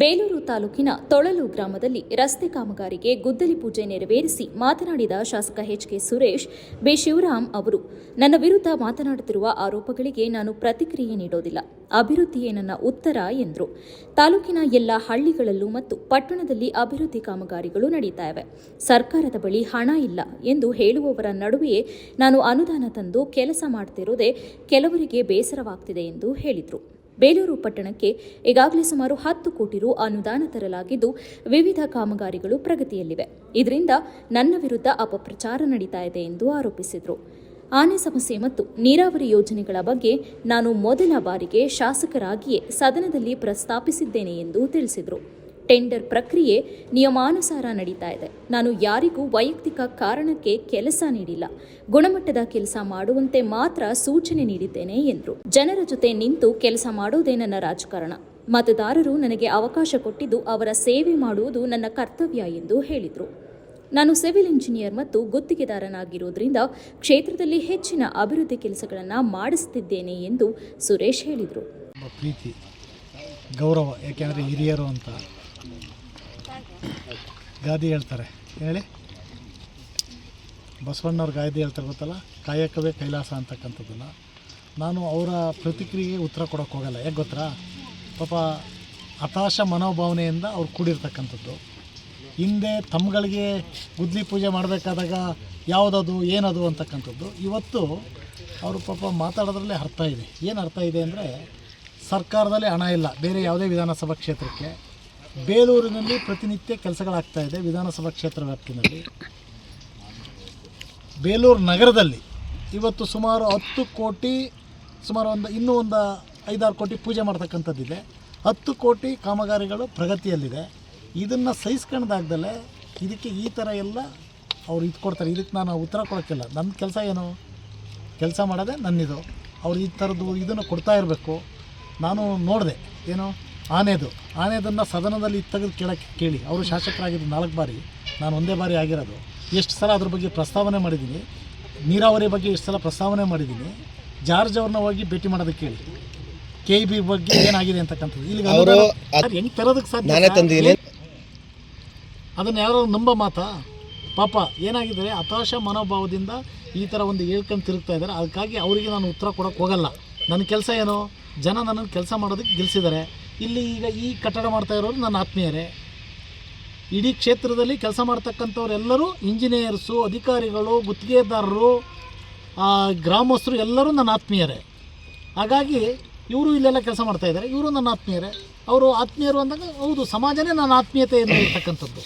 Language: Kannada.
ಬೇಲೂರು ತಾಲೂಕಿನ ತೊಳಲು ಗ್ರಾಮದಲ್ಲಿ ರಸ್ತೆ ಕಾಮಗಾರಿಗೆ ಗುದ್ದಲಿ ಪೂಜೆ ನೆರವೇರಿಸಿ ಮಾತನಾಡಿದ ಶಾಸಕ ಎಚ್.ಕೆ. ಸುರೇಶ್, ಬಿ. ಶಿವರಾಮ್ ಅವರು ನನ್ನ ವಿರುದ್ಧ ಮಾತನಾಡುತ್ತಿರುವ ಆರೋಪಗಳಿಗೆ ನಾನು ಪ್ರತಿಕ್ರಿಯೆ ನೀಡೋದಿಲ್ಲ. ಅಭಿವೃದ್ಧಿಯೇ ನನ್ನ ಉತ್ತರ ಎಂದರು. ತಾಲೂಕಿನ ಎಲ್ಲ ಹಳ್ಳಿಗಳಲ್ಲೂ ಮತ್ತು ಪಟ್ಟಣದಲ್ಲಿ ಅಭಿವೃದ್ಧಿ ಕಾಮಗಾರಿಗಳು ನಡೀತಾ ಇವೆ. ಸರ್ಕಾರದ ಬಳಿ ಹಣ ಇಲ್ಲ ಎಂದು ಹೇಳುವವರ ನಡುವೆಯೇ ನಾನು ಅನುದಾನ ತಂದು ಕೆಲಸ ಮಾಡ್ತಿರೋದೇ ಕೆಲವರಿಗೆ ಬೇಸರವಾಗ್ತಿದೆ ಎಂದು ಹೇಳಿದರು. ಬೇಲೂರು ಪಟ್ಟಣಕ್ಕೆ ಈಗಾಗಲೇ ಸುಮಾರು 10 ಕೋಟಿ ರು ಅನುದಾನ ತರಲಾಗಿದ್ದು ವಿವಿಧ ಕಾಮಗಾರಿಗಳು ಪ್ರಗತಿಯಲ್ಲಿವೆ. ಇದರಿಂದ ನನ್ನ ವಿರುದ್ಧ ಅಪಪ್ರಚಾರ ನಡೀತಾ ಇದೆ ಎಂದು ಆರೋಪಿಸಿದರು. ಆನೆ ಸಮಸ್ಯೆ ಮತ್ತು ನೀರಾವರಿ ಯೋಜನೆಗಳ ಬಗ್ಗೆ ನಾನು ಮೊದಲ ಬಾರಿಗೆ ಶಾಸಕರಾಗಿಯೇ ಸದನದಲ್ಲಿ ಪ್ರಸ್ತಾಪಿಸಿದ್ದೇನೆ ಎಂದು ತಿಳಿಸಿದರು. ಟೆಂಡರ್ ಪ್ರಕ್ರಿಯೆ ನಿಯಮಾನುಸಾರ ನಡೀತಾ ಇದೆ. ನಾನು ಯಾರಿಗೂ ವೈಯಕ್ತಿಕ ಕಾರಣಕ್ಕೆ ಕೆಲಸ ನೀಡಿಲ್ಲ. ಗುಣಮಟ್ಟದ ಕೆಲಸ ಮಾಡುವಂತೆ ಮಾತ್ರ ಸೂಚನೆ ನೀಡಿದ್ದೇನೆ ಎಂದರು. ಜನರ ಜೊತೆ ನಿಂತು ಕೆಲಸ ಮಾಡೋದೇ ನನ್ನ ರಾಜಕಾರಣ. ಮತದಾರರು ನನಗೆ ಅವಕಾಶ ಕೊಟ್ಟಿದ್ದು ಅವರ ಸೇವೆ ಮಾಡುವುದು ನನ್ನ ಕರ್ತವ್ಯ ಎಂದು ಹೇಳಿದರು. ನಾನು ಸಿವಿಲ್ ಇಂಜಿನಿಯರ್ ಮತ್ತು ಗುತ್ತಿಗೆದಾರನಾಗಿರೋದ್ರಿಂದ ಕ್ಷೇತ್ರದಲ್ಲಿ ಹೆಚ್ಚಿನ ಅಭಿವೃದ್ಧಿ ಕೆಲಸಗಳನ್ನು ಮಾಡಿಸುತ್ತಿದ್ದೇನೆ ಎಂದು ಸುರೇಶ್ ಹೇಳಿದರು. ಪ್ರೀತಿ, ಗೌರವ, ಯಾಕೆಂದರೆ ಹಿರಿಯರು ಅಂತ ಗಾದೆ ಹೇಳ್ತಾರೆ. ಹೇಳಿ, ಬಸವಣ್ಣವ್ರ ಗಾದೆ ಹೇಳ್ತಾರೆ ಗೊತ್ತಲ್ಲ, ಕಾಯಕವೇ ಕೈಲಾಸ ಅಂತಕ್ಕಂಥದ್ದನ್ನು. ನಾನು ಅವರ ಪ್ರತಿಕ್ರಿಯೆಗೆ ಉತ್ತರ ಕೊಡೋಕ್ಕೆ ಹೋಗಲ್ಲ. ಯಾಕೆ ಗೊತ್ತಾ, ಪಾಪ ಹತಾಶ ಮನೋಭಾವನೆಯಿಂದ ಅವ್ರು ಕೂಡಿರ್ತಕ್ಕಂಥದ್ದು. ಹಿಂದೆ ತಮ್ಮಗಳಿಗೆ ಗುದ್ಲಿ ಪೂಜೆ ಮಾಡಬೇಕಾದಾಗ ಯಾವುದದು ಏನದು ಅಂತಕ್ಕಂಥದ್ದು. ಇವತ್ತು ಅವರು ಪಾಪ ಮಾತಾಡೋದ್ರಲ್ಲೇ ಅರ್ಥ ಇದೆ. ಏನು ಅರ್ಥ ಇದೆ ಅಂದರೆ, ಸರ್ಕಾರದಲ್ಲಿ ಹಣ ಇಲ್ಲ ಬೇರೆ ಯಾವುದೇ ವಿಧಾನಸಭಾ ಕ್ಷೇತ್ರಕ್ಕೆ. ಬೇಲೂರಿನಲ್ಲಿ ಪ್ರತಿನಿತ್ಯ ಕೆಲಸಗಳಾಗ್ತಾಯಿದೆ ವಿಧಾನಸಭಾ ಕ್ಷೇತ್ರ ವ್ಯಾಪ್ತಿನಲ್ಲಿ. ಬೇಲೂರು ನಗರದಲ್ಲಿ ಇವತ್ತು ಸುಮಾರು 10 ಕೋಟಿ, ಸುಮಾರು ಇನ್ನೂ ಒಂದು 5-6 ಕೋಟಿ ಪೂಜೆ ಮಾಡ್ತಕ್ಕಂಥದ್ದಿದೆ. 10 ಕೋಟಿ ಕಾಮಗಾರಿಗಳು ಪ್ರಗತಿಯಲ್ಲಿದೆ. ಇದನ್ನು ಸಹಿಸ್ಕೊಂಡಾಗ್ದಲೇ ಇದಕ್ಕೆ ಈ ಥರ ಎಲ್ಲ ಅವ್ರು ಇದು ಕೊಡ್ತಾರೆ. ಇದಕ್ಕೆ ನಾನು ಉತ್ತರ ಕೊಡೋಕ್ಕಿಲ್ಲ. ನನ್ನ ಕೆಲಸ ಏನು, ಕೆಲಸ ಮಾಡೋದೇ ನನ್ನಿದು. ಅವ್ರು ಈ ಥರದ್ದು ಇದನ್ನು ಕೊಡ್ತಾ ಇರಬೇಕು. ನಾನು ನೋಡಿದೆ ಏನು ಆನೆದನ್ನು ಸದನದಲ್ಲಿ ತೆಗೆದು ಕೇಳಿ. ಅವರು ಶಾಸಕರಾಗಿದ್ದು 4 ಬಾರಿ, ನಾನು ಒಂದೇ ಬಾರಿ ಆಗಿರೋದು. ಎಷ್ಟು ಸಲ ಅದ್ರ ಬಗ್ಗೆ ಪ್ರಸ್ತಾವನೆ ಮಾಡಿದ್ದೀನಿ. ನೀರಾವರಿ ಬಗ್ಗೆ ಎಷ್ಟು ಸಲ ಪ್ರಸ್ತಾವನೆ ಮಾಡಿದ್ದೀನಿ. ಜಾರ್ಜ್ ಅವ್ರನ್ನ ಹೋಗಿ ಭೇಟಿ ಮಾಡೋದಕ್ಕೆ ಕೇಳಿ, KEB ಬಗ್ಗೆ ಏನಾಗಿದೆ ಅಂತಕ್ಕಂಥದ್ದು. ಇಲ್ಲಿ ಹೆಂಗೆ ತರೋದಕ್ಕೆ ಸಾಧ್ಯ? ಅದನ್ನು ಯಾರೋ ನಂಬ ಮಾತಾ? ಪಾಪ ಏನಾಗಿದ್ದಾರೆ, ಹತಾಶ ಮನೋಭಾವದಿಂದ ಈ ಥರ ಒಂದು ಹೇಳ್ಕೊಂಡು ತಿರುಗ್ತಾ ಇದ್ದಾರೆ. ಅದಕ್ಕಾಗಿ ಅವರಿಗೆ ನಾನು ಉತ್ತರ ಕೊಡೋಕ್ಕೆ ಹೋಗಲ್ಲ. ನನ್ನ ಕೆಲಸ ಏನು, ಜನ ನನ್ನನ್ನು ಕೆಲಸ ಮಾಡೋದಕ್ಕೆ ಗೆಲ್ಲಿಸಿದ್ದಾರೆ. ಇಲ್ಲಿ ಈಗ ಈ ಕಟ್ಟಡ ಮಾಡ್ತಾ ಇರೋರು ನನ್ನ ಆತ್ಮೀಯರೇ. ಇಡೀ ಕ್ಷೇತ್ರದಲ್ಲಿ ಕೆಲಸ ಮಾಡ್ತಕ್ಕಂಥವ್ರೆಲ್ಲರೂ ಇಂಜಿನಿಯರ್ಸು, ಅಧಿಕಾರಿಗಳು, ಗುತ್ತಿಗೆದಾರರು, ಗ್ರಾಮಸ್ಥರು ಎಲ್ಲರೂ ನನ್ನ ಆತ್ಮೀಯರೇ. ಹಾಗಾಗಿ ಇವರು ಇಲ್ಲೆಲ್ಲ ಕೆಲಸ ಮಾಡ್ತಾಯಿದ್ದಾರೆ, ಇವರು ನನ್ನ ಆತ್ಮೀಯರೇ. ಅವರು ಆತ್ಮೀಯರು ಅಂದಾಗ ಹೌದು, ಸಮಾಜನೇ ನನ್ನ ಆತ್ಮೀಯತೆ ಇರ್ತಕ್ಕಂಥದ್ದು.